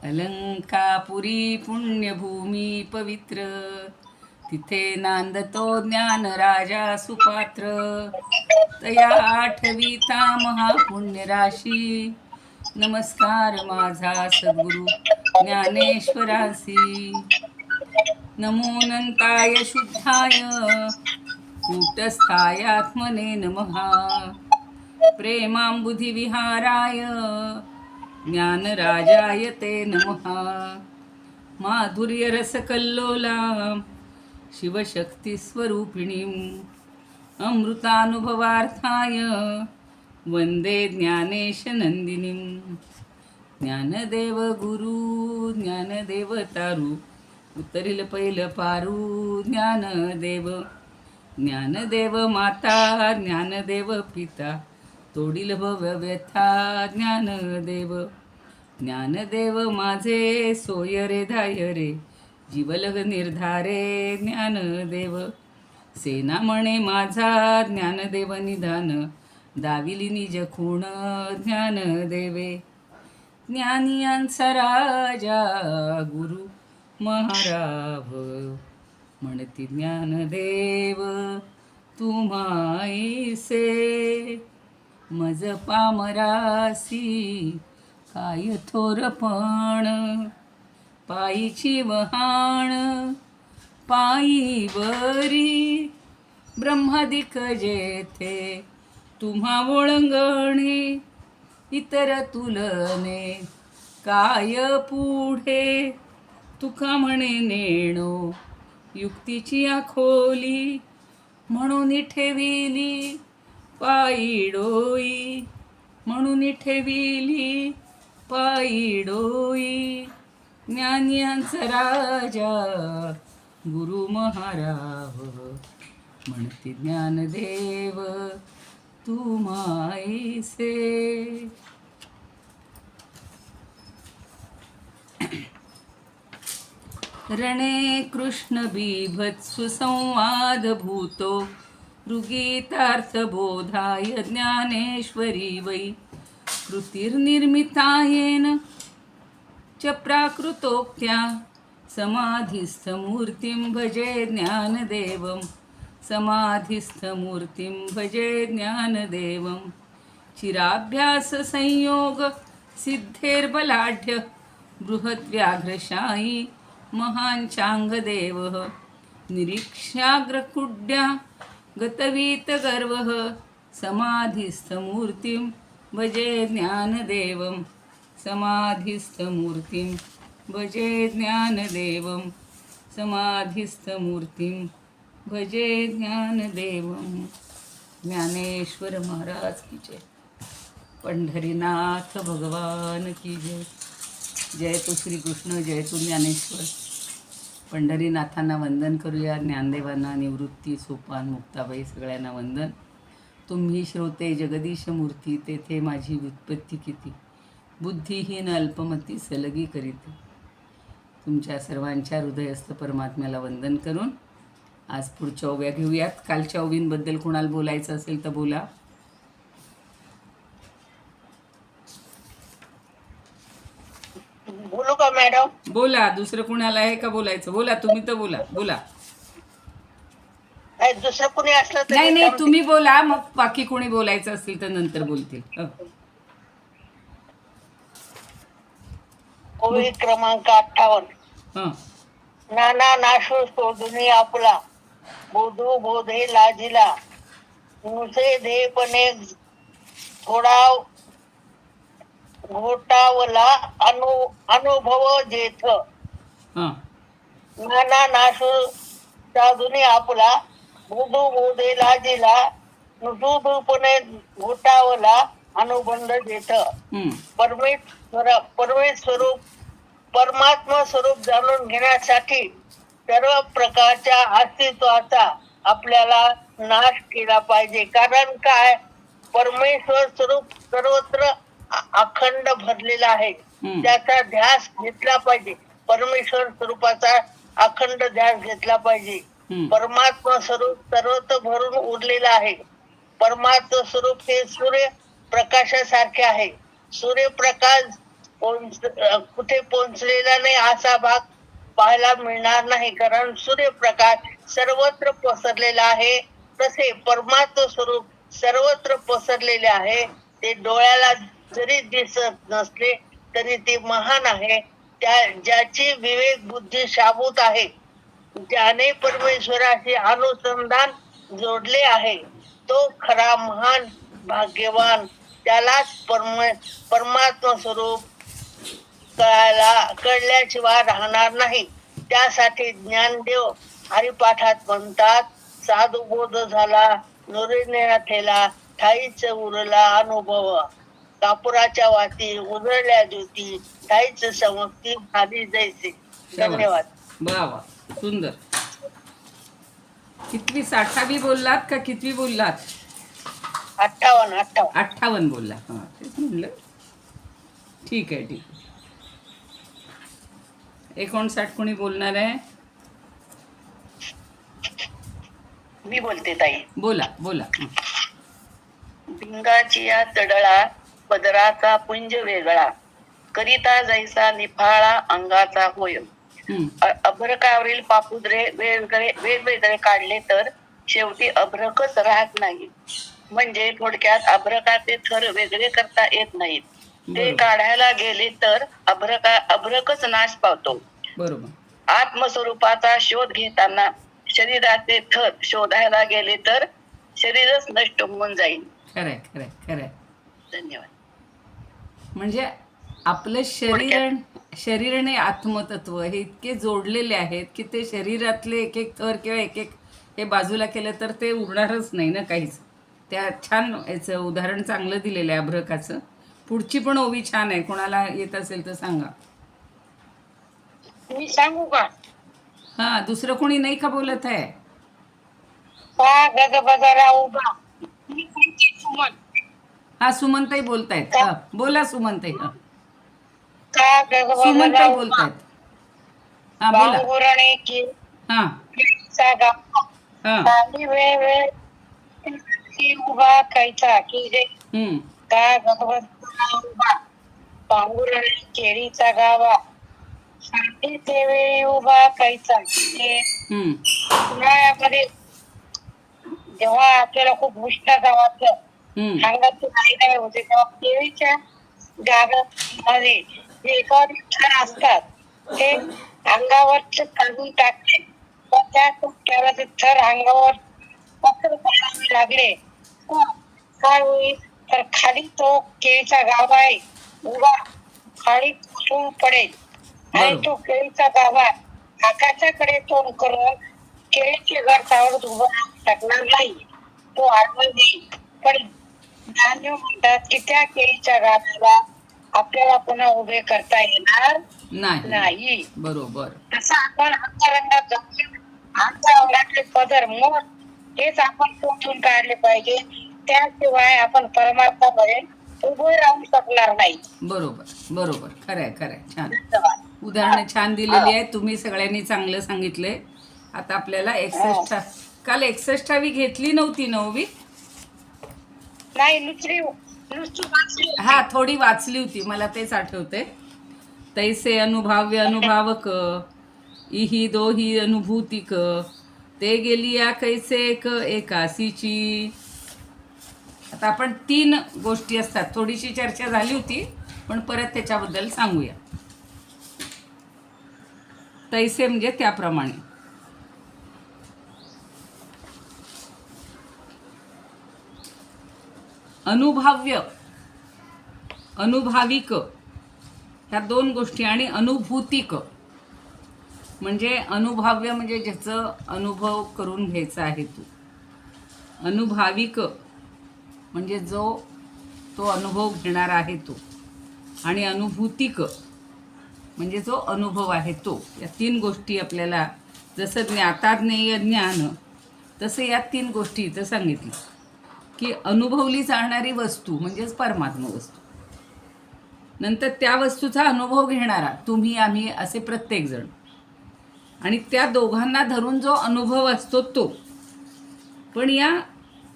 अलंकापुरी पुण्यभूमी पवित्र, तिथे नांदतो ज्ञान राजा सुपात्र. तया आठविता महापुण्यराशी, नमस्कार माझा सद्गुरु ज्ञानेश्वरासी. नमो नंताय शुद्धाय कूटस्थाय आत्मने नमः. प्रेमांबुधिविहाराय ज्ञानराजाय ते नमः. माधुर्यरसकल्लोला शिवशक्तिस्वरूपिणीम् अमृतानुभवार्थाय वंदे ज्ञानेशनंदिनीम्. ज्ञानदेव गुरु ज्ञानदेव तारू, उतरील पहिलं पारू ज्ञानदेव. ज्ञानदेव माता ज्ञानदेव पिता, तोडील भव व्यथा ज्ञानदेव. ज्ञानदेव माझे सोय रे धाय रे, जीवलग निर्धारे ज्ञानदेव. सेना म्हणे माझा ज्ञानदेव निधान, दाविली निज खूण ज्ञानदेवे. ज्ञानियांचा राजा गुरु महाराव, म्हणती ज्ञानदेव तुम्हाईसे. मज पामरासी काय थोरपण, पायीची वहाण पायी बरी. ब्रह्मादिक जेथे तुम्हा ओळंगणे, इतर तुलने काय पुढे. तुका म्हणे नेणो युक्तीची आखोली, म्हणून ठेविली पायी डोई. म्हणून ठेविली पायी डोई. ज्ञानियांचा राजा गुरु महाराव, म्हणते ज्ञानदेव तुम्हाईसे. रणे कृष्ण बिभत्सु संवाद भूतो, ऋगीतार्थ बोधाय ज्ञानेश्वरी वै. कृतिर्निर्मितायेन च प्राकृतोक्त्या, समाधिस्थमूर्तिं भजे ज्ञानदेवं. समाधिस्थमूर्तिं भजे ज्ञानदेवं. चिराभ्यास संयोग सिद्धेर्बलाढ्य, बृहद्व्याघ्रशायी महान् चाङ्गदेवः. निरीक्ष्याग्रकुड्या गतवीतगर्वः, समाधिस्थमूर्तिं भजे ज्ञानदेवं. समाधिस्थमूर्तिं भजे ज्ञानदेवं. समाधिस्थमूर्तिं भजे ज्ञानदेवं. ज्ञानेश्वर महाराज की जय. पंढरीनाथ भगवान की जय. जय तो श्रीकृष्ण, जय तो ज्ञानेश्वर. पंढरीनाथांना वंदन करूया, ज्ञानदेवांना निवृत्ती सोपान मुक्ताबाई सगळ्यांना वंदन. तुम्ही श्रोते जगदीश मूर्ती, तेथे माझी व्युत्पत्ती किती. बुद्धिहीन अल्पमती सलगी करीती. तुमच्या सर्वांच्या हृदयस्थ परमात्म्याला वंदन करून आज पुढच्या ओव्या घेऊयात. कालच्या ओवींबद्दल कोणाला बोलायचं असेल तर बोला. बोलू का मॅडम? बोला, दुसरं कुणाला आहे का बोलायचं? बोला, तुम्ही तर बोला. बोला. दुसरं कोणी असलं तर नाही नाही, तुम्ही बोला, मग बाकी कोणी बोलायचं असेल तर नंतर बोलतील. ओवी क्रमांक 58. नाना नाशू शोधुनी आपला, बोधू बोधे लाजिला. नुसे देपणे थोडा घोटावला, अनुभव जेथ. नाना नाशू साधुनी आपला, बोधू बोधे लाजिला. नुसूदपणे घोटावला, अनुबंध जेथ. परमात्मा स्वरूप जाणून घेण्यासाठी सर्व प्रकारच्या अस्तित्वाचा आपल्याला नाश केला पाहिजे. कारण काय, परमेश्वर स्वरूप सर्वत्र अखंड भरलेला आहे. त्याचा ध्यास घेतला पाहिजे. परमेश्वर स्वरूपाचा अखंड ध्यास घेतला पाहिजे. परमात्मा स्वरूप सर्वत्र भरून उरलेला आहे. परमात्मा स्वरूप हे सूर्य प्रकाशासारखे आहे. सूर्यप्रकाश कुठे पोहोचलेला नाही असा भाग पाहायला मिळणार नाही. कारण सूर्यप्रकाश सर्वत्र पसरलेला आहे. तसे परमात्म स्वरूप सर्वत्र पसरलेले आहे. ते डोळ्याला जरी दिसत नसले तरी ते महान आहे. ज्याची विवेक बुद्धी शाबूत आहे, ज्याने परमेश्वराशी अनुसंधान जोडले आहे, तो खरा महान भाग्यवान. त्यालाच परमात्मा स्वरूप कळल्याशिवाय राहणार नाही. त्यासाठी ज्ञानदेव हरिपाठात म्हणतात, साधू बोध झाला नोरेने ठेला, ठाईच उरला अनुभव, कापुराच्या वाती उजळल्या ज्योती, ठाईच समक्ती भारी जैसे. धन्यवाद. वा वा, सुंदर. कितवी 60वी बोललात का कितवी बोललात? 58 बोलला. हा, तेच म्हणलं. ठीक आहे, ठीक आहे. 59 कोणी बोलणार आहे? मी बोलते ताई. बोला बोला. भिंगाची या तडळा पदराचा पुंज वेगळा, करिता जैसा निफाळा अंगाचा होय. अभ्रकावरील पापुद्रे वेगवेगळे काढले तर शेवटी अभ्रकच राहत नाही. म्हणजे थोडक्यात अभ्रकाचे थर वेगळे करता येत नाहीत. ते काढायला गेले तर अभ्रकच नाश पावतो. बरोबर. आत्मस्वरूपाचा शोध घेताना शरीराचे थर शोधायला गेले तर शरीरच नष्ट होऊन जाईल. खरंय खरंय खरंय. धन्यवाद. म्हणजे आपलं शरीर आणि आत्मतत्व हे इतके जोडलेले आहेत की ते शरीरातले एक एक थर किंवा एक एक हे बाजूला केलं तर ते उरणारच नाही ना काहीच. त्या छान याचं उदाहरण चांगलं दिलेलं आहे अभ्रकाचं. पुढची पण ओवी छान आहे, कोणाला येत असेल तर सांगा. मी सांगू का? हा, दुसरं कोणी नाही का बोलत आहे? हा, सुमनताई बोलतायत. हा, बोला सुमनताई. सुमनताई बोलतायत. हा, बोला. हा हा. उभा कायचा की रे का उभा पांगुरणे केळीचा गावा, शांतीचे वेळी उभा कायचा. उन्हाळ्यामध्ये जेव्हा आपल्याला खूप उष्णता वाटतं, अंगाची नाही होते, तेव्हा केळीच्या गावामध्ये जे एकावर थर असतात ते अंगावर काढून टाकले तर त्या थर अंगावर पसरावे लागले काय होईल तर खाली तो केळीचा गाभा आहे उभा खाली कोसळून पडेल आणि तो केळीचा गाभा आकाशाकडे तोंड करून केळीचे घर सावरत उभा टाकणार नाही, तो आडवा देईल. पण ज्ञानदेव म्हणतात की त्या केळीच्या गाभाला आपल्याला पुन्हा उभे करता येणार नाही. बरोबर. तसं आपण अंतरंगात अंगावरातले पदर मोड हेच आपण शोधून काढले पाहिजे. त्याशिवाय आपण परमात्म्यामध्ये उभे राहू शकणार नाही. बरोबर बरोबर. खरंय खरंय. छान उदाहरणं छान दिलेली आहेत. तुम्ही सगळ्यांनी चांगलं सांगितलंय. आता आपल्याला 61 काल 61वी घेतली नव्हती, 9वी नाही नुसती हा थोडी वाचली होती, मला तेच आठवते. तैसे अनुभाव्य अनुभावक इही दोही अनुभूतिक, ते गेलिया कैसे एक एकासीची. आता आपण 3 गोष्टी असतात, थोडीशी चर्चा झाली होती पण परत त्याच्याबद्दल सांगूया. तैसे म्हणजे त्याप्रमाणे. अनुभाव्य अनुभाविक ह्या 2 गोष्टी आणि अनुभूतिक म्हणजे अनुभाव्य म्हणजे ज्याचं अनुभव करून घ्यायचा आहे तो. अनुभाविक म्हणजे तो अनुभव घेणार आहे तो. आणि अनुभूतिक म्हणजे जो अनुभव आहे तो. या 3 गोष्टी आपल्याला जसं ज्ञाताज्ञेय ज्ञान तसं या 3 गोष्टी इथं सांगितल्या की अनुभवली जाणारी वस्तू म्हणजेच परमात्मा वस्तू, नंतर त्या वस्तूचा अनुभव घेणारा तुम्ही आम्ही असे प्रत्येकजण, आणि त्या दोघांना धरून जो अनुभव असतो तो. पण या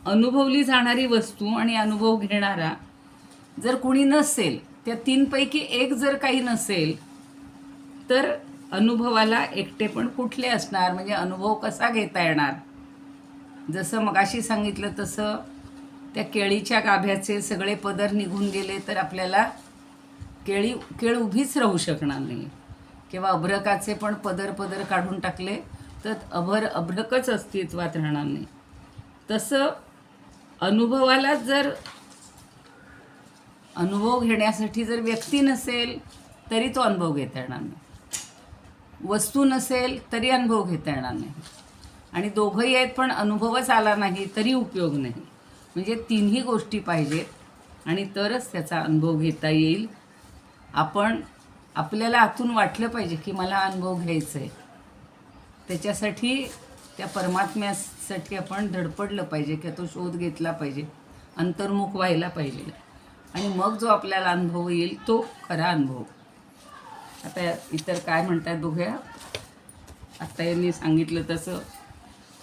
अनुभवली जाणारी वस्तू आणि अनुभव घेणारा जर कोणी नसेल त्या तीनपैकी एक जर काही नसेल तर अनुभवाला एकटेपण कुठले असणार, म्हणजे अनुभव कसा घेता येणार. जसं मगाशी सांगितलं तसं त्या केळीच्या गाभ्याचे सगळे पदर निघून गेले तर आपल्याला केळ उभीच राहू शकणार नाही. किंवा अभ्रकाचे पण पदर काढून टाकले तर अभ्रकच अस्तित्वात राहणार नाही. तसं अनुभवाला जर अनुभव घेण्यासाठी जर व्यक्ती नसेल तरी तो अनुभव घेता येणार नाही, वस्तू नसेल तरी अनुभव घेता येणार नाही, आणि दोघंही आहेत पण अनुभवच आला नाही तरी उपयोग नाही. म्हणजे तिन्ही गोष्टी पाहिजेत आणि तरच त्याचा अनुभव घेता येईल. आपल्याला आतून वाटलं पाहिजे की मला अनुभव घ्यायचा आहे. त्याच्यासाठी त्या परमात्म्यासाठी आपण धडपडलं पाहिजे की तो शोध घेतला पाहिजे, अंतर्मुख व्हायला पाहिजे, आणि मग जो आपल्याला अनुभव येईल तो खरा अनुभव. आता इतर काय म्हणतात बघूया. आता यांनी सांगितलं तसं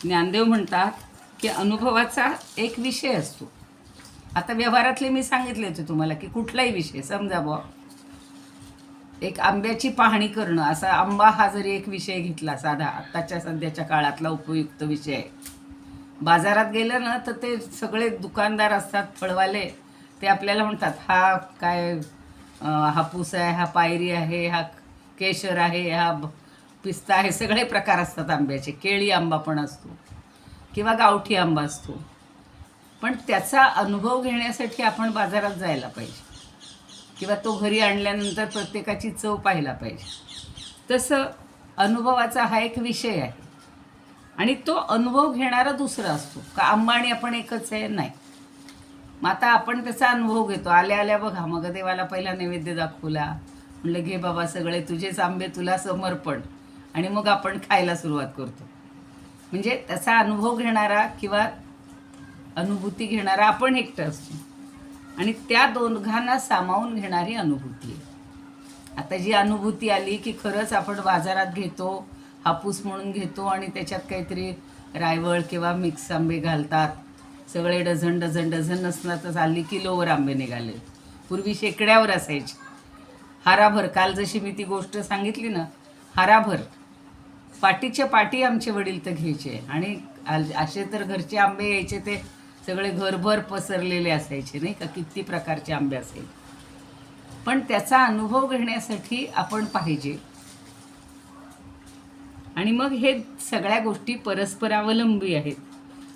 ज्ञानदेव म्हणतात की अनुभवाचा एक विषय असतो. आता व्यवहारातले मी सांगितले होते तुम्हाला की कुठलाही विषय समजा बुवा एक आंब्याची पाहणी करणं, असा आंबा हा जरी एक विषय घेतला साधा आत्ताच्या सध्याच्या काळातला उपयुक्त विषय आहे. बाजारात गेलं ना तर ते सगळे दुकानदार असतात फळवाले, ते आपल्याला म्हणतात हा काय हापूस आहे, हा पायरी आहे, हा केशर आहे, हा पिस्ता आहे, सगळे प्रकार असतात आंब्याचे. केळी आंबा पण असतो किंवा गावठी आंबा असतो. पण त्याचा अनुभव घेण्यासाठी आपण बाजारात जायला पाहिजे किंवा तो घरी आणल्यानंतर प्रत्येकाची चव पाहायला पाहिजे. तसं अनुभवाचा हा एक विषय आहे आणि तो अनुभव घेणारा दुसरा असतो. का आंबा आणि आपण एकच आहे? नाही. मग आता आपण त्याचा अनुभव घेतो. आल्या बघा मग देवाला पहिला नैवेद्य दाखवला, म्हणलं घे बाबा सगळे तुझेच आंबे तुला समर्पण, आणि मग आपण खायला सुरुवात करतो. म्हणजे त्याचा अनुभव घेणारा किंवा अनुभूती घेणारा आपण एकटं असतो आणि त्या दोघांना सामावून घेणारी अनुभूती आहे. आता जी अनुभूती आली की खरंच आपण बाजारात घेतो, हापूस म्हणून घेतो आणि त्याच्यात काहीतरी रायवळ किंवा मिक्स आंबे घालतात, सगळे डझन नसणार तर हल्ली किलोवर आंबे निघाले. पूर्वी शेकड्यावर असायचे. हाराभर, काल जशी मी ती गोष्ट सांगितली ना, हाराभर पाटीच्या पाटी आमचे वडील तर घ्यायचे, आणि असे तर घरचे आंबे यायचे ते सगळे घरभर पसरलेले असायचे नाही का, किती प्रकारचे आंबे असायचे. पण त्याचा अनुभव घेण्यासाठी आपण पाहिजे. आणि मग हे सगळ्या गोष्टी परस्परावलंबी आहेत,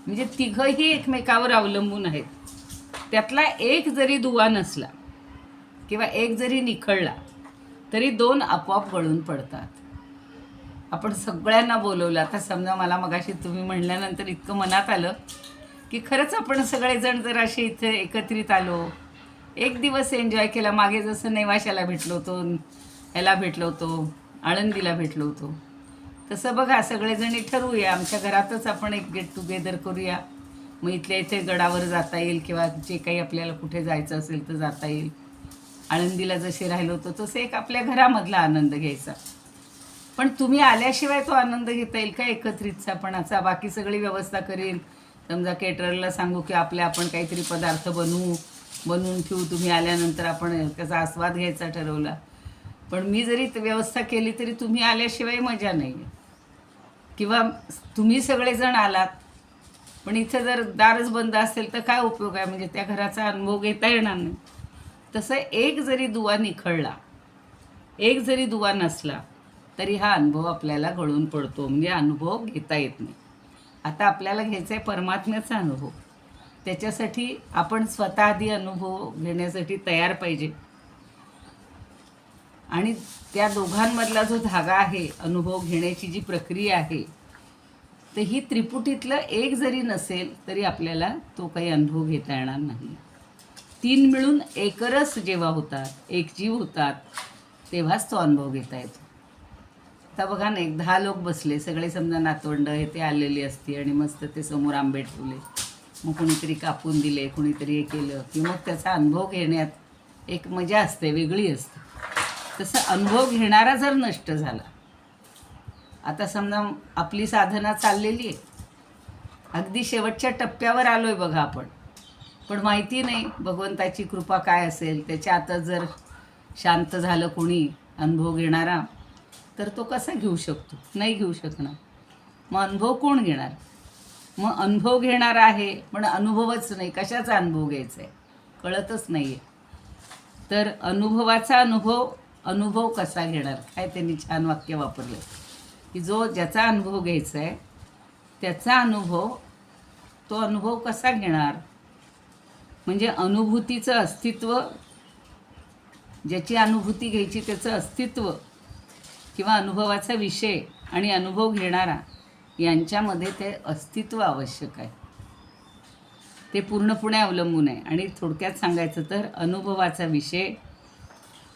म्हणजे तिघंही एकमेकावर अवलंबून आहेत. त्यातला एक जरी दुवा नसला किंवा एक जरी निखळला तरी दोन आपोआप गळून पडतात. आपण सगळ्यांना बोलवलं. आता समजा मला मगाशी तुम्ही म्हणल्यानंतर इतकं मनात आलं की खरंच आपण सगळेजण जर असे इथे एकत्रित आलो, एक दिवस एन्जॉय केला. मागे जसं नेवाशाला भेटलो होतो, ह्याला भेटलो होतो, आळंदीला भेटलो होतो, तसं बघा सगळेजणी ठरवूया आमच्या घरातच आपण एक गेट टुगेदर करूया. मग इथल्या इथे गडावर जाता येईल किंवा जे काही आपल्याला कुठे जायचं असेल तर जाता येईल. आळंदीला जसे राहिलो होतो तसं एक आपल्या घरामधला आनंद घ्यायचा. पण तुम्ही आल्याशिवाय तो आनंद घेता येईल का एकत्रितपणाचा? बाकी सगळी व्यवस्था करेल, समजा केटररला सांगू की आपण काहीतरी पदार्थ बनवून ठेवू, तुम्ही आल्यानंतर आपण त्याचा आस्वाद घ्यायचा ठरवला. पण मी जरी व्यवस्था केली तरी तुम्ही आल्याशिवाय मजा नाही. किंवा तुम्ही सगळेजण आलात पण इथं जर दारच बंद असेल तर काय उपयोग आहे, म्हणजे त्या घराचा अनुभव घेता येणार नाही. तसं एक जरी दुवा निखळला, एक जरी दुवा नसला तरी हा अनुभव आपल्याला गळून पडतो, म्हणजे अनुभव घेता येत नाही. आता आपल्याला घ्यायचा आहे परमात्म्याचा अनुभव. त्याच्यासाठी आपण स्वतः आधी अनुभव घेण्यासाठी तयार पाहिजे. आणि त्या दोघांमधला जो धागा आहे, अनुभव घेण्याची जी प्रक्रिया आहे, तर ही त्रिपुटीतलं एक जरी नसेल तरी आपल्याला तो काही अनुभव घेता येणार नाही. तीन मिळून एकरस जेव्हा होतात, एकजीव होतात, तेव्हाच तो अनुभव घेता येतो. आता बघा ना, 10 लोक बसले, सगळे समजा नातवंड हे ते आलेली असती आणि मस्त ते समोर आंबे ठेवले, मग कुणीतरी कापून दिले, कुणीतरी हे केलं की मग त्याचा अनुभव घेण्यात एक मजा असते, वेगळी असते. तसं अनुभव घेणारा जर नष्ट झाला, आता समजा आपली साधना चाललेली आहे, अगदी शेवटच्या टप्प्यावर आलो आहे बघा आपण, पण माहिती नाही भगवंताची कृपा काय असेल. त्याच्या आता जर शांत झालं कोणी अनुभव घेणारा तर तो कसा घेऊ शकतो? नाही घेऊ शकणार. मग अनुभव कोण घेणार? मग अनुभव घेणारा आहे पण अनुभवच नाही. कशाचा अनुभव घ्यायचा आहे कळतच नाही आहे. तर अनुभवाचा अनुभव कसा घेणार? काय त्यांनी छान वाक्य वापरलं की ज्याचा अनुभव घ्यायचा आहे त्याचा तो अनुभव कसा घेणार? म्हणजे अनुभूतीचं अस्तित्व, ज्याची अनुभूती घ्यायची त्याचं अस्तित्व किंवा अनुभवाचा विषय आणि अनुभव घेणारा यांच्यामध्ये ते अस्तित्व आवश्यक आहे. ते पूर्णपणे अवलंबून आहे. आणि थोडक्यात सांगायचं तर अनुभवाचा विषय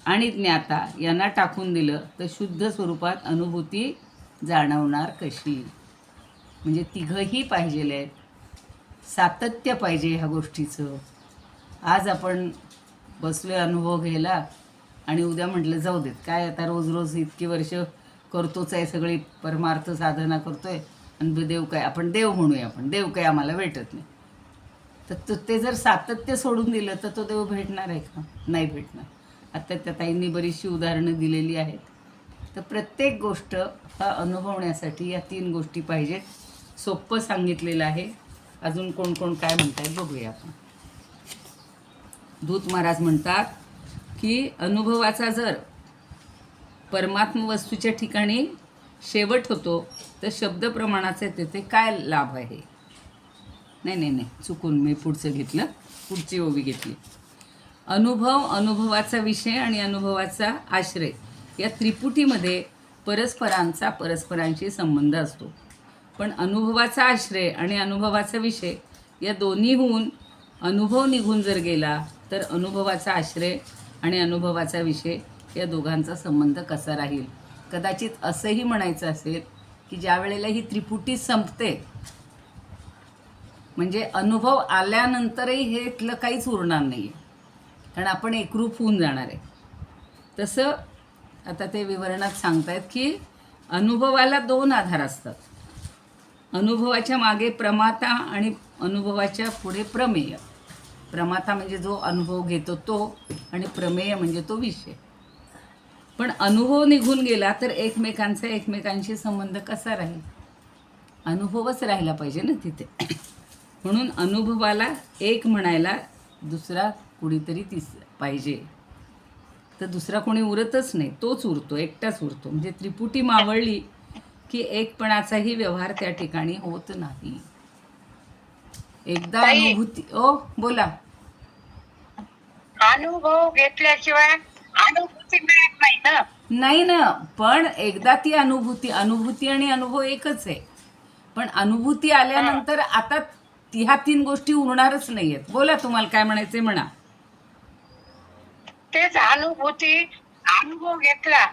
आणि ज्ञाता यांना टाकून दिलं तर शुद्ध स्वरूपात अनुभूती जाणवणार कशी? म्हणजे तिघंही पाहिजेले आहेत. सातत्य पाहिजे ह्या गोष्टीचं. आज आपण बसलोय अनुभव घ्यायला आणि उद्या म्हटलं जाऊ देत, काय आता रोज रोज इतकी वर्ष करतोच आहे, सगळी परमार्थ साधना करतोय आणि देव काय, आपण देव म्हणूया, आपण देव काय आम्हाला भेटत नाही. तर ते जर सातत्य सोडून दिलं तर तो देव भेटणार आहे का? नाही भेटणार. आता त्या ताईंनी बरीचशी उदाहरणं दिलेली आहेत. तर प्रत्येक गोष्ट हा अनुभवण्यासाठी या 3 गोष्टी पाहिजेत. सोपं सांगितलेलं आहे. अजून कोण कोण काय म्हणतायत बघूया आपण. दूत महाराज म्हणतात की अनुभवाचा जर परमात्म वस्तूच्या ठिकाणी शेवट होतो तर शब्द प्रमाणाचे तेथे काय लाभ आहे? नाही चुकून मी पुढचं घेतलं, पुढची ओवी घेतली. अनुभवाचा विषय आणि अनुभवाचा आश्रय या त्रिपुटीमध्ये परस्परांशी संबंध असतो. पण अनुभवाचा आश्रय आणि अनुभवाचा विषय या दोन्हीहून अनुभव निघून जर गेला तर अनुभवाचा आश्रय आणि अनुभवाचा विषय या दोघांचा संबंध कसा राहील? कदाचित असंही म्हणायचं असेल की ज्या वेळेला ही त्रिपुटी संपते म्हणजे अनुभव आल्यानंतरही हे इथलं काहीच उरणार नाही आहे, कारण आपण एकरूप होऊन जाणार आहे. तसं आता ते विवरणात सांगतायत की अनुभवाला 2 आधार असतात. अनुभवाच्या मागे प्रमाता आणि अनुभवाच्या पुढे प्रमेय. प्रमाता म्हणजे जो अनुभव घेतो तो, आणि प्रमेय म्हणजे तो विषय. पण अनुभव निघून गेला तर एकमेकांशी संबंध कसा राहील? अनुभवच राहिला पाहिजे ना तिथे. म्हणून अनुभवाला एक म्हणायला दुसरा कुणीतरी पाहिजे. तर दुसरा कोणी उरतच नाही, तोच उरतो, एकटाच उरतो. म्हणजे त्रिपुटी मावळली की एकपणाचाही व्यवहार त्या ठिकाणी होत नाही. एकदा अनुभूती बोला. अनुभव घेतल्याशिवाय अनुभूती मिळत नाही ना. नाही ना, पण एकदा ती अनुभूती आणि अनुभव एकच आहे. पण अनुभूती आल्यानंतर आता ह्या 3 गोष्टी उरणारच नाहीयेत. बोला, तुम्हाला काय म्हणायचंय म्हणा. तेच अनुभव घेतला,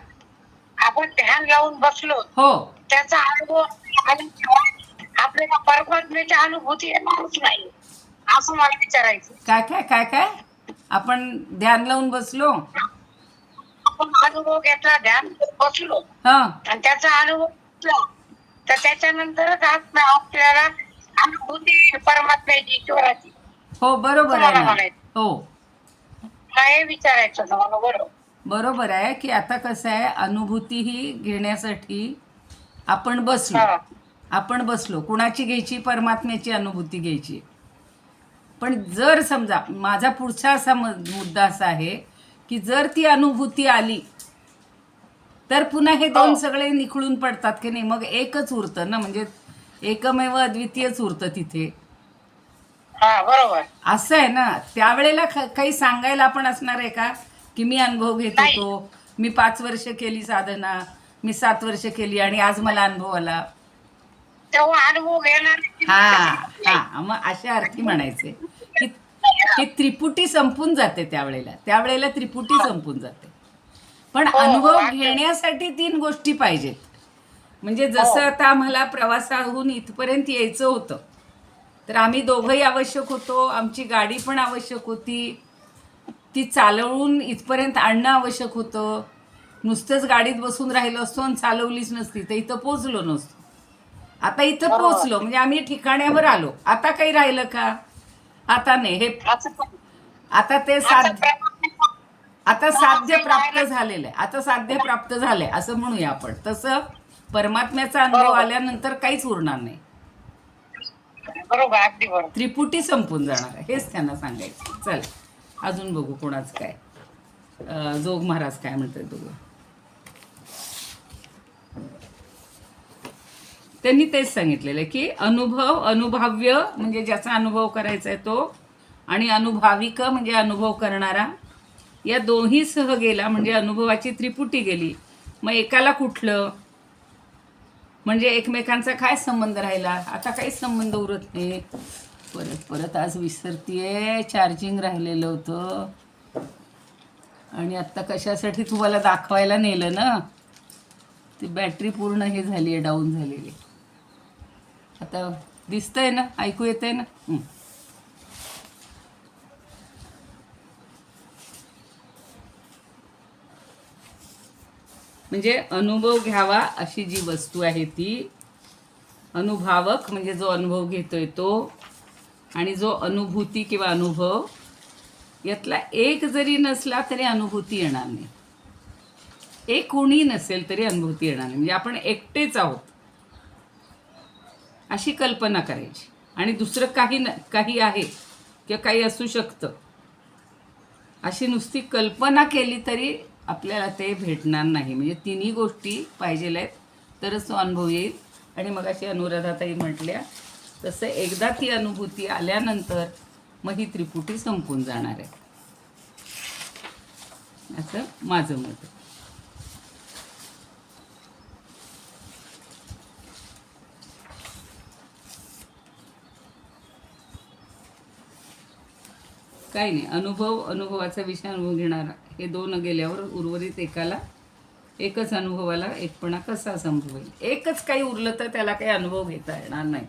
आपण ध्यान लावून बसलो, हो, त्याचा अनुभव आल्याशिवाय आपल्याला परमात्म्याची अनुभूती येणारच नाही, असं मला विचारायचं. काय आपण ध्यान लावून बसलो, आपण अनुभव घेतला, ध्यान बसलो आणि त्याचा अनुभव घेतला तर त्याच्यानंतरच आपल्याला अनुभूती परमात्म्याची, ईश्वराची. हो, बरोबर आहे ना. हो, काय विचारायचं ना मला. बरोबर आहे की आता कसं आहे, अनुभूती ही घेण्यासाठी आपण बसलो. कुणाची घ्यायची? परमात्म्याची अनुभूती घ्यायची. पण जर समजा माझा पुढचा असा मुद्दा असा आहे की जर ती अनुभूती आली तर पुन्हा हे 2 सगळे निखळून पडतात की नाही, मग एकच उरतं ना. म्हणजे एकमेव अद्वितीयच उरतं तिथे. बरोबर, असं आहे ना. त्यावेळेला काही सांगायला आपण असणार आहे का की मी अनुभव घेत होतो, मी 5 वर्ष केली साधना, मी 7 वर्ष केली आणि आज मला अनुभव आला? तेव्हा अनुभव घेणार. मग अशा अर्थी म्हणायचे की त्रिपुटी संपून जाते त्यावेळेला त्रिपुटी संपून जाते. पण अनुभव घेण्यासाठी 3 गोष्टी पाहिजेत. म्हणजे जसं आता आम्हाला प्रवासाहून इथपर्यंत यायचं होतं तर आम्ही दोघंही आवश्यक होतो, आमची गाडी पण आवश्यक होती, ती चालवून इथपर्यंत आणणं आवश्यक होतं. नुसतंच गाडीत बसून राहिलो असतो आणि चालवलीच नसती तर इथं पोचलो नसतो. आता इथं पोचलो म्हणजे आम्ही ठिकाण्यावर आलो. आता काही राहिलं का? आता नाही. हे आता ते आता साध्य प्राप्त झालेलं आहे, आता साध्य प्राप्त झालंय असं म्हणूया आपण. तसं परमात्म्याचा अनुभव बरोबर. आल्यानंतर काहीच उरणार नाही, बरोबर, अगदी बरोबर. त्रिपुटी संपून जाणार आहे, हेच त्यांना सांगायचं. चल अजून बघू कोणाचं काय. जोग महाराज काय म्हणतात बघू. त्यांनी तेच सांगितलेलं आहे की अनुभव, अनुभाव्य म्हणजे ज्याचा अनुभव करायचा आहे तो, आणि अनुभाविक म्हणजे अनुभव करणारा, या दोन्ही सह गेला म्हणजे अनुभवाची त्रिपुटी गेली. मग एकाला कुठलं, म्हणजे एकमेकांचा काय संबंध राहिला? आता काहीच संबंध उरत नाही. परत परत आज विसरतीये, चार्जिंग राहिलेलं होतं आणि आत्ता कशासाठी तुम्हाला दाखवायला नेलं ना, ती बॅटरी पूर्ण हे झाली आहे, डाऊन झालेली. आता दिसतंय ना, ऐकू येतंय ना. म्हणजे अनुभव घ्यावा अशी जी वस्तू आहे ती, अनुभावक म्हणजे जो अनुभव घेतोय तो, आणि जो अनुभूती किंवा अनुभव, यातला एक जरी नसला तरी अनुभूती येणार नाही. एक कोणी नसेल तरी अनुभूती येणार नाही. म्हणजे आपण एकटेच आहोत अशी कल्पना करायची, आणि दुसरं काही आहे किंवा काही असू शकतं अशी नुसती कल्पना केली तरी आपल्याला ते भेटणार नाही. म्हणजे तिन्ही गोष्टी पाहिजेल्या आहेत तरच तो अनुभव येईल. आणि मग अशी अनुराधाताई म्हटल्या तसं एकदा ती अनुभूती आल्यानंतर मग ही त्रिपुटी संपून जाणार आहे, असं माझं मत आहे. काही नाही, अनुभवाचा विषय अनुभव घेणारा, हे दोन गेल्यावर उर्वरित एकच अनुभवाला एकपणा कसा संभवेल. एकच काही उरलं तर त्याला काही अनुभव घेता येणार नाही,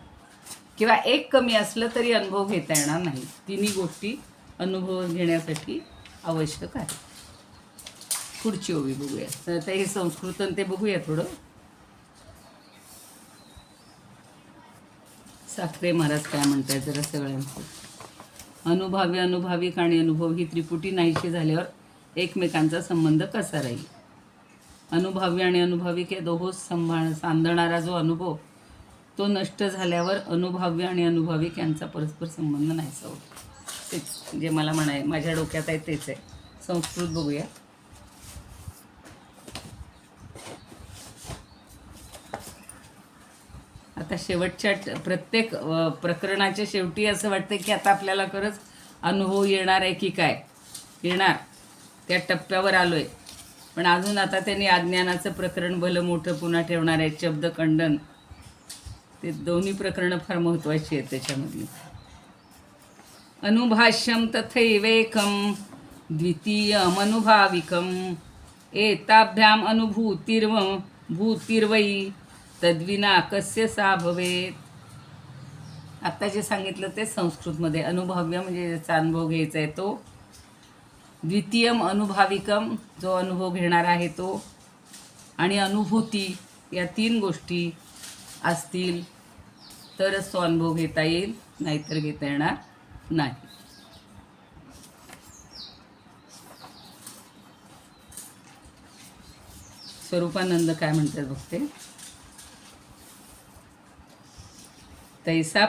किंवा एक कमी असलं तरी अनुभव घेता येणार नाही. तिन्ही गोष्टी अनुभव घेण्यासाठी आवश्यक आहे. पुढची ओवी बघूया. तर आता हे संस्कृत ते बघूया थोडं. साखरे महाराज काय म्हणतात जरा सगळ्यांचं. अनुभावी, अनुभाविक आणि अनुभव ही त्रिपुटी नाहीशी झाल्यावर एकमेकांचा संबंध कसा राहील. अनुभावी आणि अनुभाविक या दोहोस सांधणारा जो अनुभव तो नष्ट झाल्यावर अनुभाव्य आणि अनुभाविक यांचा परस्पर संबंध नाहीसा होतो. तेच जे मला माझ्या डोक्यात आहे तेच आहे. संस्कृत बघूया. आता शेवटच्या प्रत्येक प्रकरणाच्या शेवटी असं वाटतं की आता आपल्याला खरंच अनुभव येणार आहे की काय, येणार त्या टप्प्यावर आलो आहे. पण अजून आता त्यांनी अज्ञानाचं प्रकरण भलं मोठं पुन्हा ठेवणार आहे, शब्दखंडन. ते दोन्ही प्रकरणं फार महत्त्वाची आहेत त्याच्यामधली. अनुभाष्यम तथैवेकम द्वितीयमनुभाविकम एताभ्याम भूतिर्वै तद्विना कस्य सा भवेत. आत्ता जे सांगितलं ते संस्कृतमध्ये. अनुभाव्य म्हणजे ज्याचा अनुभव घ्यायचा आहे तो, द्वितीयम अनुभाविकम जो अनुभव घेणार आहे तो, आणि अनुभूती, या तीन गोष्टी असतील तरच तो अनुभव घेता येईल, नाहीतर घेता येणार नाही. स्वरूपानंद काय म्हणतात बघते. तैसा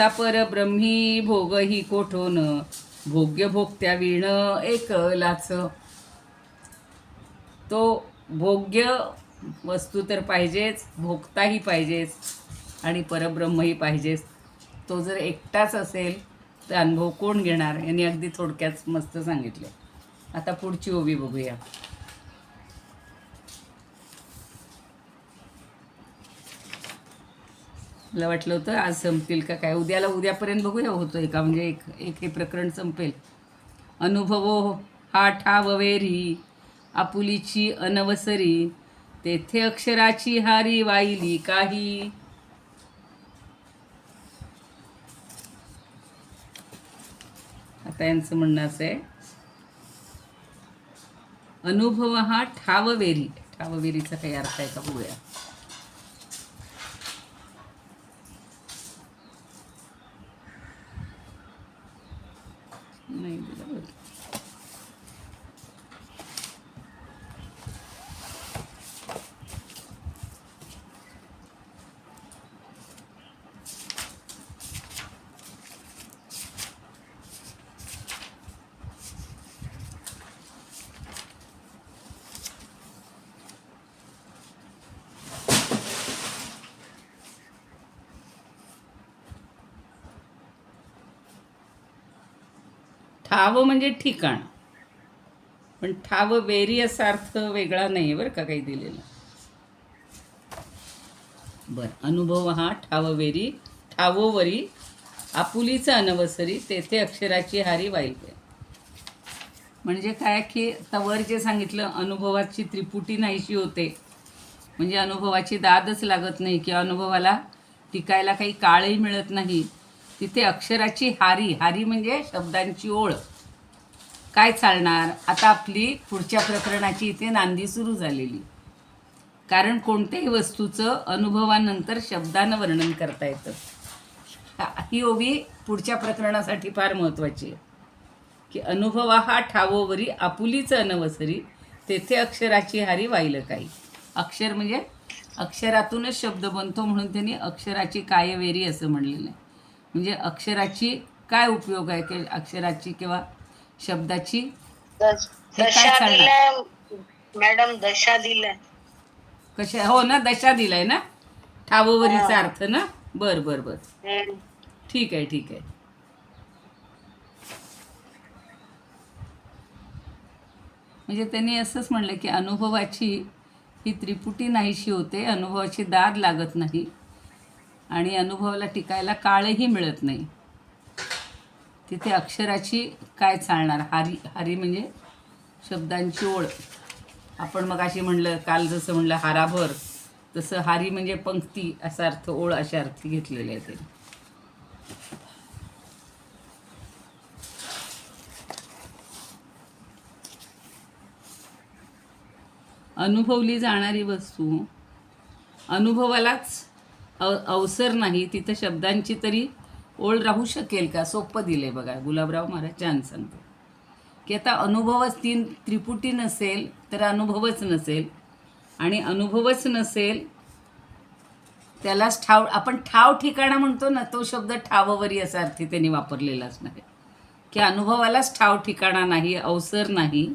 पर ब्रह्मी भोग ही कोठोन भोग्य भोगत्या विण एकलाच. तो भोग्य वस्तू तर पाहिजेच, भोगताही पाहिजेच, आणि परब्रह्मही पाहिजेच. तो जर एकटाच असेल तर अनुभव कोण घेणार. यांनी अगदी थोडक्यात मस्त सांगितले. आता पुढची ओवी बघूया. मला वाटलं होतं आज संपतील का काय, उद्यापर्यंत बघूया होतोय का, म्हणजे एक हे प्रकरण संपेल. अनुभवो हा ठाववेरी आपुलीची अनवसरी तेथे अक्षराची हारी वाहिली काही. आता यांचं म्हणणं असं आहे, अनुभव हा ठाववेरी, ठाववेरीचा काही अर्थ आहे का बघूया. नाही दिलं बरं. ठाव म्हणजे ठिकाण, पण ठाव वेरी असा अर्थ वेगळा नाही बरं का काही दिलेला. बरं, अनुभव हा ठाववेरी, ठावोवरी आपुलीचा अनवसरी, तेथे अक्षराची हारी वाहिली. म्हणजे काय की तवर जे सांगितलं, अनुभवाची त्रिपुटी नाहीशी होते, म्हणजे अनुभवाची दादच लागत नाही किंवा अनुभवाला टिकायला काही काळही मिळत नाही. तिथे अक्षराची हारी, हारी म्हणजे शब्दांची ओळ, काय चालणार. आता आपली पुढच्या प्रकरणाची इथे नांदी सुरू झालेली. कारण कोणत्याही वस्तूचं अनुभवानंतर शब्दानं वर्णन करता येतं. ही ओवी पुढच्या प्रकरणासाठी फार महत्त्वाची आहे की अनुभवा हा ठावोवरी आपुलीचं अनवसरी, तेथे अक्षराची हारी वाहिलं काही. अक्षर म्हणजे अक्षरातूनच शब्द बनतो, म्हणून त्यांनी अक्षराची कायवेरी असं म्हणलेलं आहे. म्हणजे अक्षराची काय उपयोग आहे की अक्षराची किंवा शब्दाची हे काय दशा चालणार. दिलाय मॅडम, दशा दिलाय. कशा, हो ना, दशा दिलाय ना, ठावोवरीचा अर्थ ना. बर बर बर, ठीक आहे ठीक आहे. म्हणजे त्यांनी असंच म्हणलं की अनुभवाची ही त्रिपुटी नाहीशी होते, अनुभवाची दाद लागत नाही आणि अनुभवाला टिकायला काळही मिळत नाही. तिथे अक्षराची काय चालणार. हारी, हारी म्हणजे शब्दांची ओळ. आपण मग अशी म्हणलं, काल जसं म्हणलं हाराभर, तसं हारी म्हणजे पंक्ती असा अर्थ, ओळ अशा अर्थी घेतलेले आहे ते. अनुभवली जाणारी वस्तू अनुभवालाच अवसर नाही, तिथं शब्दांची तरी ओळ राहू शकेल का. सोपं दिले बघा, गुलाबराव महाराज छान सांगतो की आता अनुभवच तीन त्रिपुटी नसेल तर अनुभवच नसेल, आणि अनुभवच नसेल त्यालाच ठाव, आपण ठाव ठिकाणा म्हणतो ना, तो शब्द ठाववरी असा अर्थी त्यांनी वापरलेलाच नाही की अनुभवालाच ठाव ठिकाणा नाही, अवसर नाही,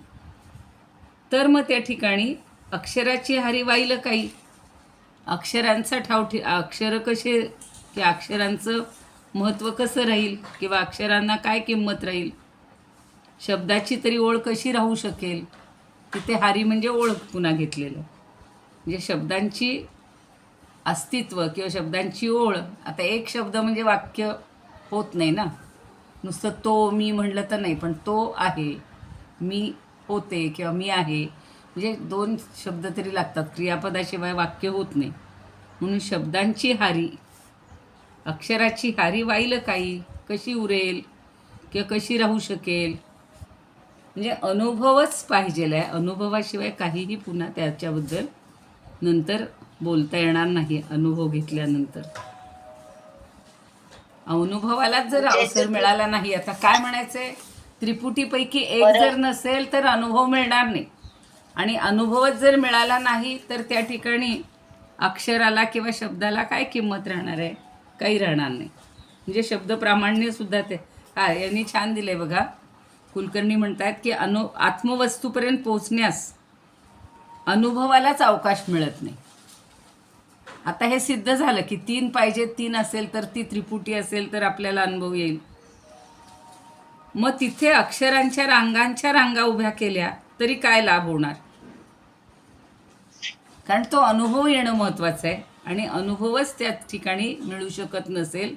तर मग त्या ठिकाणी अक्षराची हारी वाहिलं काही. अक्षरांचा अक्षरं कसे, की अक्षरांचं महत्त्व कसं राहील किंवा अक्षरांना काय किंमत राहील, शब्दाची तरी ओळ कशी राहू शकेल. तिथे हारी म्हणजे ओळख पुन्हा घेतलेलं, म्हणजे शब्दांची अस्तित्व किंवा शब्दांची ओळ. आता एक शब्द म्हणजे वाक्य होत नाही ना, नुसतं तो मी म्हणलं तर नाही, पण तो आहे, मी होते किंवा मी आहे, म्हणजे दोन शब्द तरी लागतात, क्रियापदाशिवाय वाक्य होत नाही. म्हणून शब्दांची हारी, अक्षराची हारी वाहिलं काही, कशी उरेल किंवा कशी राहू शकेल. म्हणजे अनुभवच पाहिजेल आहे, अनुभवाशिवाय काहीही पुन्हा त्याच्याबद्दल नंतर बोलता येणार नाही. अनुभव घेतल्यानंतर अनुभवालाच जर अवसर मिळाला नाही, आता काय म्हणायचंय, त्रिपुटीपैकी एक जर नसेल तर अनुभव मिळणार नाही, आणि अनुभवच जर मिळाला नाही तर त्या ठिकाणी अक्षराला किंवा शब्दाला काय किंमत राहणार आहे, काही राहणार नाही. म्हणजे शब्द प्रामाण्य सुद्धा ते यांनी छान दिले बघा. कुलकर्णी म्हणतात की आत्मवस्तूपर्यंत पोहोचण्यास अनुभवालाच अवकाश मिळत नाही. आता हे सिद्ध झालं की तीन पाहिजे, तीन असेल तर ती त्रिपुटी असेल तर आपल्याला अनुभव येईल. मग तिथे अक्षरांच्या रांगा उभ्या केल्या तरी काय लाभ होणार, कारण तो अनुभव येणं महत्त्वाचं आहे, आणि अनुभवच त्या ठिकाणी मिळू शकत नसेल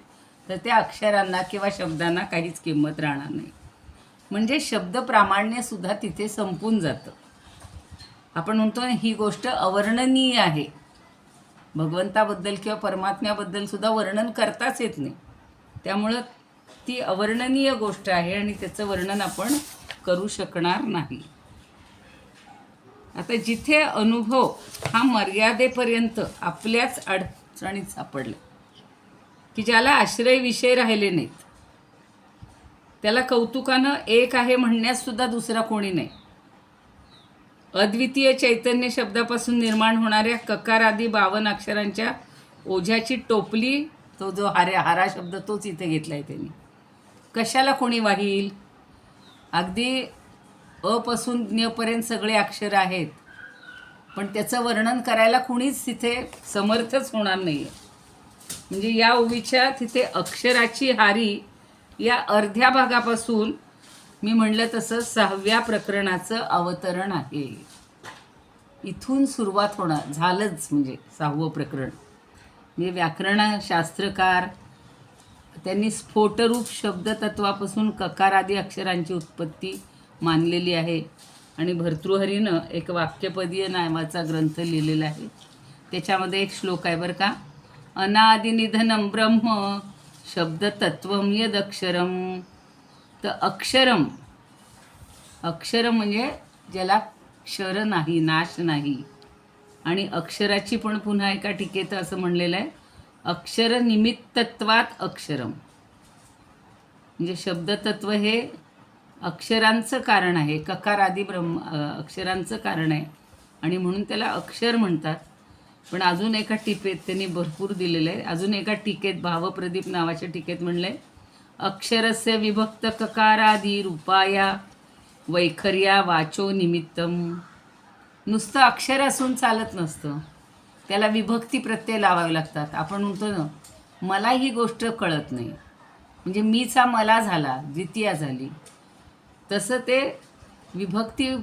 तर त्या अक्षरांना किंवा शब्दांना काहीच किंमत राहणार नाही. म्हणजे शब्द प्रामाण्य सुद्धा तिथे संपून जातं. आपण म्हणतो ही गोष्ट अवर्णनीय आहे, भगवंताबद्दल किंवा परमात्म्याबद्दल सुद्धा वर्णन करताच येत नाही, त्यामुळं ती अवर्णनीय गोष्ट आहे आणि त्याचं वर्णन आपण करू शकणार नाही. आता जिथे अनुभव हा मर्यादेपर्यंत आपल्याच अडचणीत सापडले, की ज्याला आश्रय विषय राहिले नाहीत, त्याला कौतुकानं एक आहे म्हणण्यास सुद्धा दुसरा कोणी नाही. अद्वितीय चैतन्य शब्दापासून निर्माण होणाऱ्या ककार आदी 52 अक्षरांच्या ओझ्याची टोपली, तो जो हारा शब्द तोच इथे घेतलाय त्यांनी. कशाला कोणी वाहील? अगदी अपासून न्यपर्यंत सगळे अक्षर आहेत, पण त्याचं वर्णन करायला कुणीच तिथे समर्थच होणार नाही. म्हणजे या ओवीच्या तिथे अक्षराची हारी या अर्ध्या भागापासून मी म्हणलं तसं 6व्या प्रकरणाचं अवतरण आहे. इथून सुरुवात होणार झालंच. म्हणजे 6वं प्रकरण म्हणजे व्याकरणशास्त्रकार त्यांनी स्फोटरूप शब्दतत्वापासून ककार आदी अक्षरांची उत्पत्ती मानलेली आहे. आणि भर्तृहरीनं एक वाक्यपदीय नावाचा ग्रंथ लिहिलेला आहे. त्याच्यामध्ये एक श्लोक आहे बरं का. अनादिनिधनं ब्रह्म शब्दतत्वं यदक्षरम. तर अक्षरम म्हणजे ज्याला क्षर नाही, नाश नाही. आणि अक्षराची पण पुन्हा एका टीकेत असं म्हणलेलं आहे, अक्षर निमित्तत्वात अक्षरम. म्हणजे शब्दतत्व हे अक्षरांचं कारण आहे, ककार आदी अक्षरांचं कारण आहे आणि म्हणून त्याला अक्षर म्हणतात. पण अजून एका टीपेत त्यांनी भरपूर दिलेलं आहे. अजून एका टीकेत भावप्रदीप नावाच्या टीकेत म्हणलंय, अक्षरस्य विभक्त ककारादी रूपाया वैखर्या वाचो निमित्तम. नुसतं अक्षर असून चालत नसतं, त्याला विभक्ती प्रत्यय लावावे लागतात. आपण म्हणतो ना, मला ही गोष्ट कळत नाही, म्हणजे मीचा मला झाला, द्वितीया झाली. तसं ते विभक्ती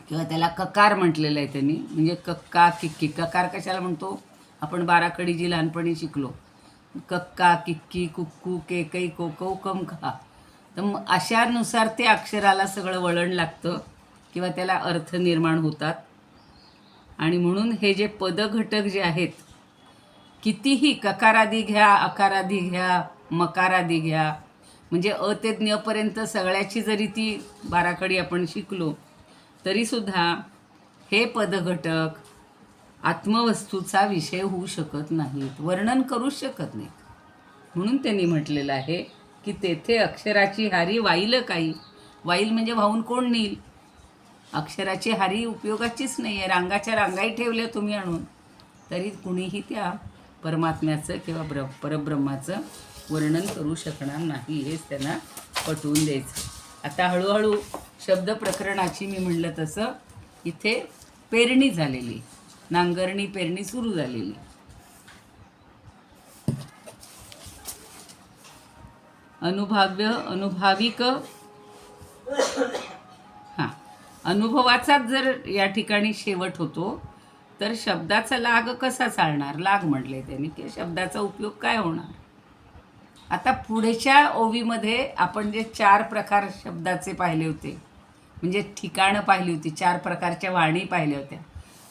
किंवा त्याला ककार म्हटलेलं आहे त्यांनी. म्हणजे कक्का किक्की. ककार कशाला म्हणतो आपण? बाराखडी जी लहानपणी शिकलो, कक्का किक्की कुक्कू केकई कोकौ कमखा. तर मग अशानुसार ते अक्षराला सगळं वळण लागतं किंवा त्याला अर्थ निर्माण होतात. आणि म्हणून हे जे पदघटक जे आहेत, कितीही ककारादी घ्या, अकारादी घ्या, मकारादी घ्या, म्हणजे अ ते ज्ञपर्यंत सगळ्याची जरी ती बाराखडी आपण शिकलो तरीसुद्धा हे पदघटक आत्मवस्तूचा विषय होऊ शकत नाहीत, वर्णन करूच शकत नाहीत. म्हणून त्यांनी म्हटलेलं आहे की तेथे अक्षराची हारी वाईल काही. वाईल म्हणजे वाहून कोण नेईल? अक्षराची हारी उपयोगाचीच नाही आहे. रांगाच्या रांगाही ठेवल्या तुम्ही आणून, तरी कुणीही त्या परमात्म्याचं किंवा परब्रह्माचं वर्णन करू शकणार नाही. हेच त्यांना पटवून द्यायचं. आता हळूहळू शब्द प्रकरणाची मी म्हणलं तसं इथे पेरणी झालेली, नांगरणी पेरणी सुरू झालेली. अनुभाव्य अनुभाविक अनुभवाचाच जर या ठिकाणी शेवट होतो तर शब्दाचा लाग कसा चालणार? लाग म्हटले त्यांनी की शब्दाचा उपयोग काय होणार? आता पुढच्या ओवीमध्ये आपण जे 4 प्रकार शब्दाचे पाहिले होते, म्हणजे ठिकाणं पाहिली होती, 4 प्रकारच्या वाणी पाहिल्या होत्या,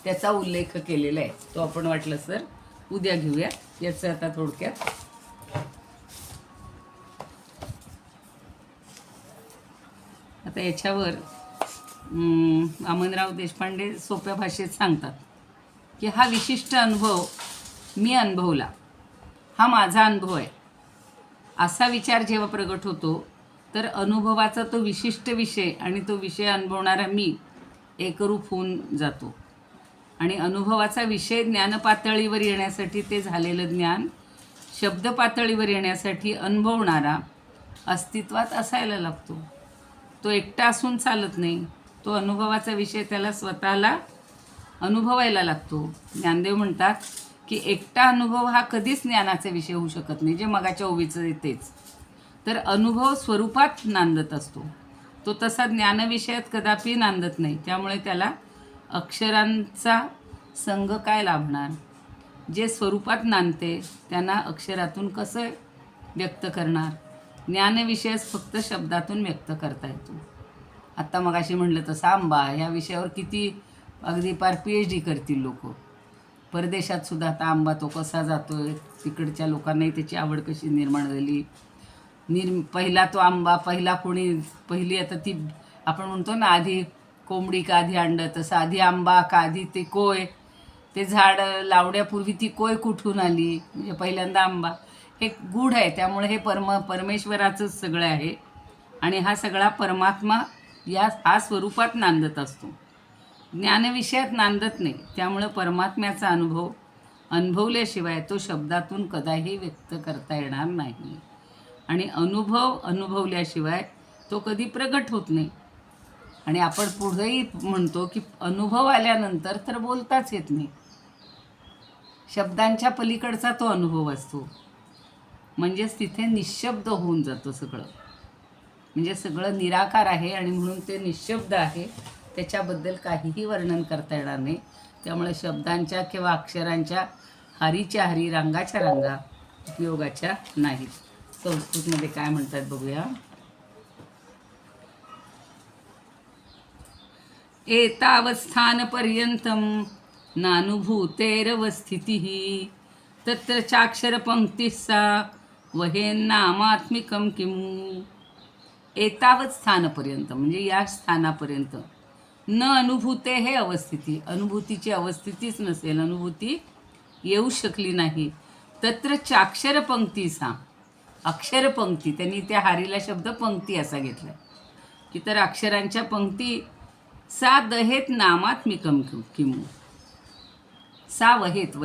त्याचा उल्लेख केलेला आहे. तो आपण वाटलं सर उद्या घेऊया. याचं आता थोडक्यात आता याच्यावर वामनराव देशपांडे सोप्या भाषेत सांगतात की हा विशिष्ट अनुभव मी अनुभवला, हा माझा अनुभव आहे, असा विचार जेव्हा प्रगट होतो तर अनुभवाचा तो विशिष्ट विषय आणि तो विषय अनुभवणारा मी एकरूप होऊन जातो. आणि अनुभवाचा विषय ज्ञानपातळीवर येण्यासाठी ते झालेलं ज्ञान शब्द पातळीवर येण्यासाठी अनुभवणारा अस्तित्वात असायला लागतो. तो एकटा असून चालत नाही, तो अनुभवाचा विषय त्याला स्वतःला अनुभवायला लागतो. ज्ञानदेव म्हणतात की एकटा अनुभव हा कधीच ज्ञानाचा विषय होऊ शकत नाही, जे मगाच्या ओवीचं येतेच. तर अनुभव स्वरूपात नांदत असतो, तो तसा ज्ञानविषयात कदापि नांदत नाही. त्यामुळे त्याला अक्षरांचा संग काय लाभणार? जे स्वरूपात नांदते त्यांना अक्षरातून कसं व्यक्त करणार? ज्ञानविषयच फक्त शब्दातून व्यक्त करता येतो. आत्ता मगाशी म्हटलं तसं आंबा ह्या विषयावर किती अगदी पार PhD करतील लोक. परदेशात सुद्धा आता आंबा तो कसा जातोय, तिकडच्या लोकांनाही त्याची आवड कशी निर्माण झाली. पहिला तो आंबा पहिली आता ती आपण म्हणतो ना, आधी कोंबडी का आधी अंड, तसं आधी आंबा का आधी ते कोय, ते झाड लावण्यापूर्वी ती कोय कुठून आली, म्हणजे पहिल्यांदा आंबा. हे गूढ आहे, त्यामुळे हे परमेश्वराचंच सगळं आहे आणि हा सगळा परमात्मा हा स्वरूपात नांदत असतो, ज्ञानविषयात नांदत नाही. त्यामुळं परमात्म्याचा अनुभवल्याशिवाय तो शब्दातून कदाही व्यक्त करता येणार नाही आणि अनुभवल्याशिवाय तो कधी प्रगट होत नाही. आणि आपण पुढेही म्हणतो की अनुभव आल्यानंतर तर बोलताच येत नाही. शब्दांच्या पलीकडचा तो अनुभव असतो, म्हणजेच तिथे निशब्द होऊन जातं सगळं. म्हणजे सगळं निराकार आहे आणि म्हणून ते निशब्द आहे, त्याच्याबद्दल काहीही वर्णन करता येणार नाही. त्यामुळे शब्दांच्या किंवा अक्षरांच्या हरीच्या हरी, रांगाच्या रांगा उपयोगाच्या नाहीत. संस्कृतमध्ये काय म्हणतात बघूया. एतावस्थानपर्यंतं नानुभूतेरवस्थितिः तत्र चाक्षरपंक्तिः सा वहेन्नामात्मिकं किमु. एतावत स्थानपर्यंत म्हणजे या स्थानापर्यंत न अनुभूते हे अवस्थिती, अनुभूतीची अवस्थितीच नसेल, अनुभूती येऊ शकली नाही. तत्र चाक्षरपंक्ती सा, अक्षरपंक्ती, त्यांनी त्या हारीला शब्द पंक्ती असा घेतला की तर अक्षरांच्या पंक्ती सा दहेत नामात्मिकम किमू. सा वहेत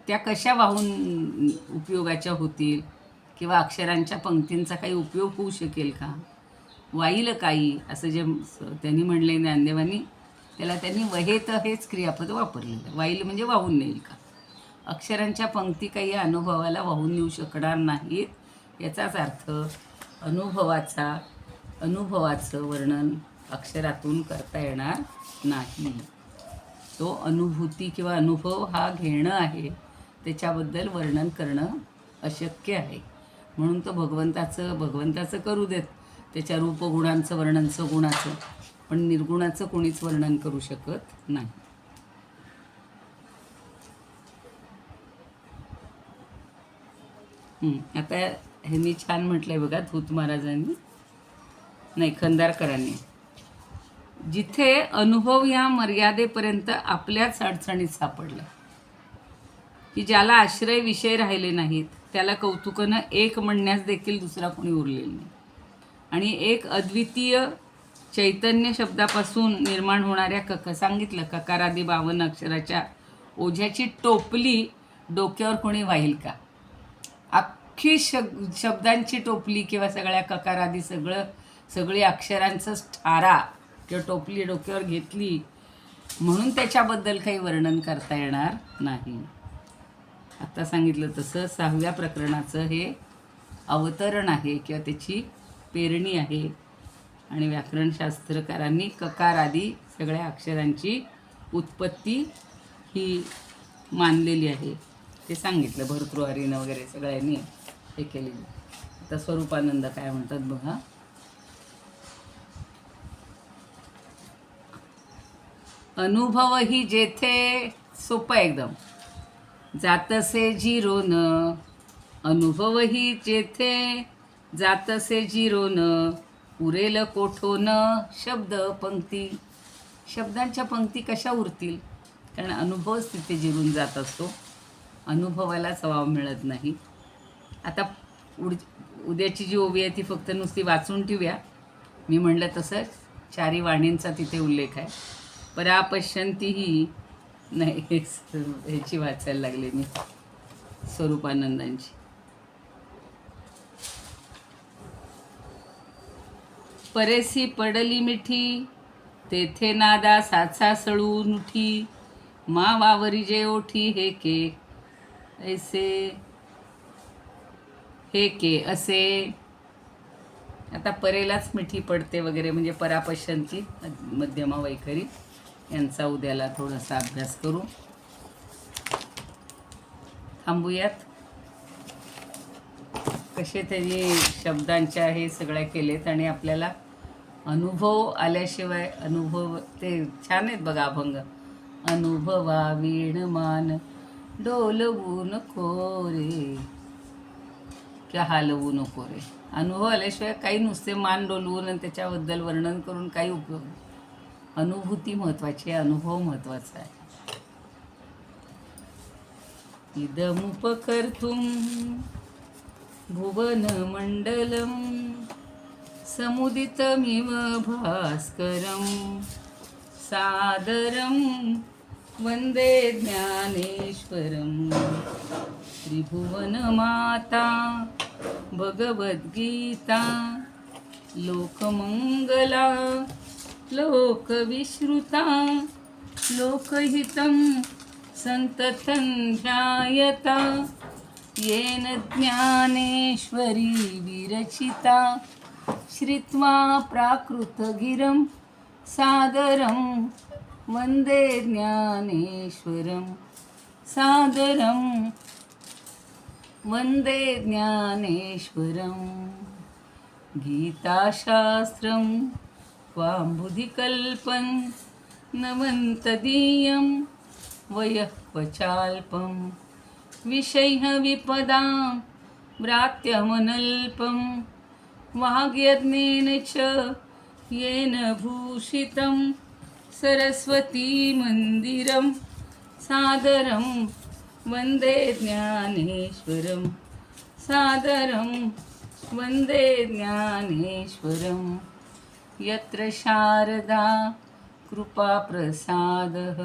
त्या कशा वाहून उपयोगाच्या होतील किंवा अक्षरांच्या पंक्तींचा काही उपयोग होऊ शकेल का, वाईल काही, असं जे त्यांनी म्हणले ज्ञानदेवांनी, त्याला त्यांनी वहेत हेच क्रियापद वापरलेलं. वाईल म्हणजे वाहून नेईल का. अक्षरांच्या पंक्ती काही अनुभवाला वाहून नेऊ शकणार नाहीत, याचाच अर्थ अनुभवाचं वर्णन अक्षरातून करता येणार नाही. तो अनुभूती किंवा अनुभव हा घेणं आहे, त्याच्याबद्दल वर्णन करणं अशक्य आहे. म्हणून तो भगवंताचं करू देत, त्याच्या रूपगुणांचं वर्णन, सगुणाचं, पण निर्गुणाचं कोणीच वर्णन करू शकत नाही. आता ह्यांनी छान म्हटलंय बघा, धूत महाराजांनी, नाही खंदारकरांनी, जिथे अनुभव या मर्यादेपर्यंत आपल्याच अडचणीत सापडला, की ज्याला आश्रय विषय राहिले नाहीत, त्याला कौतुकानं एक म्हणण्यास देखील दुसरा कोणी उरलेला नाही. आणि एक अद्वितीय चैतन्य शब्दापासून निर्माण होणाऱ्या सांगितलं ककारादी 52 अक्षराच्या ओझ्याची टोपली डोक्यावर कोणी वाहील का. अख्खी शब्दांची टोपली किंवा सगळ्या ककारादी सगळी अक्षरांचंच ठारा किंवा टोपली डोक्यावर घेतली म्हणून त्याच्याबद्दल काही वर्णन करता येणार नाही. आता सांगितलं तसं 6व्या प्रकरणाचं हे अवतरण आहे किंवा त्याची पेरणी आहे. आणि व्याकरणशास्त्रकारांनी ककार आदी सगळ्या अक्षरांची उत्पत्ती ही मानलेली आहे, ते सांगितलं भर्तृहरीनं वगैरे सगळ्यांनी हे केलेलं. आता स्वरूपानंद काय म्हणतात बघा. अनुभव ही जेथे, सोपं एकदम, जातसे जिरोन, अनुभव ही जेथे जातसे जिरोन, उरेल कोठोन शब्द पंक्ती. शब्दांच्या पंक्ती कशा उरतील, कारण अनुभवच तिथे जिरून जात असतो, अनुभवालाच वाव मिळत नाही. आता उद्याची जी ओवी आहे ती फक्त नुसती वाचून ठेवूया. मी म्हणलं तसं 4 वाणींचा तिथे उल्लेख आहे. परापश्यंतीही नाही, ह्याची वाचायला लागले मी, स्वरूपानंदांची. परेसी पडली मिठी, तेथे नादा साचा सळून उठी, मा वावरी जे ओठी हे के ऐसे, हे के असे. आता परेलाच मिठी पडते वगैरे म्हणजे परापश्यंती, मध्यमा वैखरी यांचा उद्याला थोडासा अभ्यास करू. थांबूयात. कसे त्यांनी शब्दांच्या हे सगळ्या केलेत आणि आपल्याला अनुभव आल्याशिवाय, अनुभव ते छान आहेत बघा अभंग. अनुभवा वीणमान डोलवू नको रे, किंवा हलवू नको रे. अनुभव आल्याशिवाय काही नुसते मान डोलवून आणि त्याच्याबद्दल वर्णन करून काही उपयोग नाही. अनुभूती महत्त्वाची आहे, अनुभव महत्त्वाचा आहे. इदमुपकर्तुं भुवनमण्डलं समुदितमिव भास्करं सादरं वन्दे ज्ञानेश्वरं त्रिभुवनमाता भगवद्गीता लोकमङ्गला लोकविश्रुता लोकहितं सन्ततं ध्यायता येन ज्ञानेश्वरी विरचिता श्रुत्वा प्राकृतगिरं सादरं वन्दे ज्ञानेश्वरं सादरं वन्दे ज्ञानेश्वरं गीताशास्त्रं वाम्बुधिकल्पं नवन्तदीयं वयः क्वचाल्पं विषयः विपदां व्रात्यमनल्पं वाग्यज्ञेन च येन भूषितं सरस्वतीमन्दिरं सादरं वन्दे ज्ञानेश्वरं सादरं वन्दे ज्ञानेश्वरं यत्र शारदा कृपाप्रसादः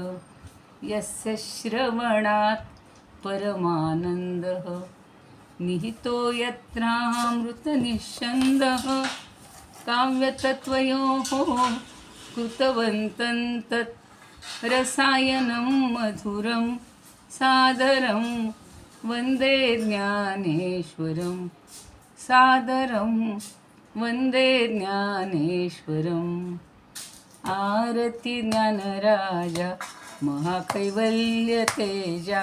यस्य श्रवणात् परमानन्दः निहितो यत्रामृतनिःस्यन्दः काव्यतत्त्वयोः कृतवन्तं तत् रसायनं मधुरं सादरं वन्दे ज्ञानेश्वरं सादरं वन्दे ज्ञानेश्वरम् आरती ज्ञानराजा महाकैवल्यतेजा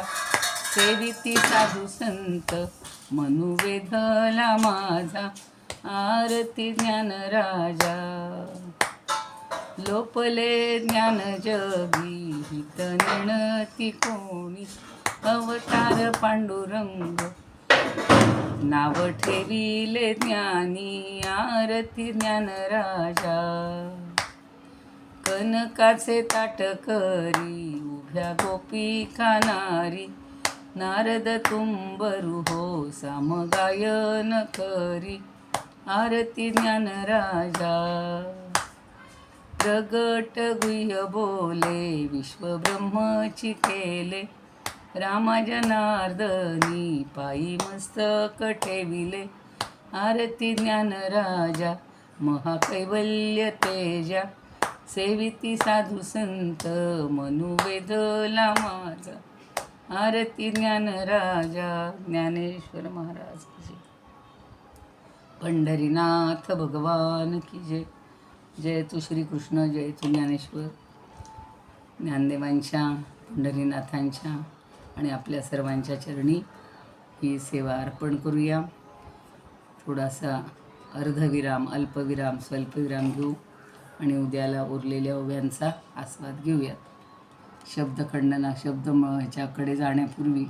सेविती साधू संत मनुवेधला माझा आरती ज्ञानराजा लोपले ज्ञान जगी हित नेणती कोणी अवतार पांडुरंग नाव ठेविले ज्ञानी आरती ज्ञानराजा कनकाचे ताट करी उभ्या गोपिका नारी नारद तुंबरू हो सामगायन करी आरती ज्ञानराजा प्रगट गुह्य बोले विश्वब्रह्मची केले रामा जनार्दनी पायी मस्तक ठेविले आरती ज्ञानराजा महाकैवल्य तेजा सेविती साधू संत मनुवेधला माझा आरती ज्ञानराजा ज्ञानेश्वर महाराज की जय. पंढरीनाथ भगवान की जय. जय तू श्रीकृष्ण जय तू ज्ञानेश्वर. ज्ञानदेवांच्या पंढरीनाथांच्या आणि आपल्या सर्वांच्या चरणी ही सेवा अर्पण करूया. थोडासा अर्धविराम अल्पविराम स्वल्पविराम घेऊ आणि उद्याला उरलेल्या ओव्यांचा आस्वाद घेऊयात. शब्दखंडना ह्याच्याकडे जाण्यापूर्वी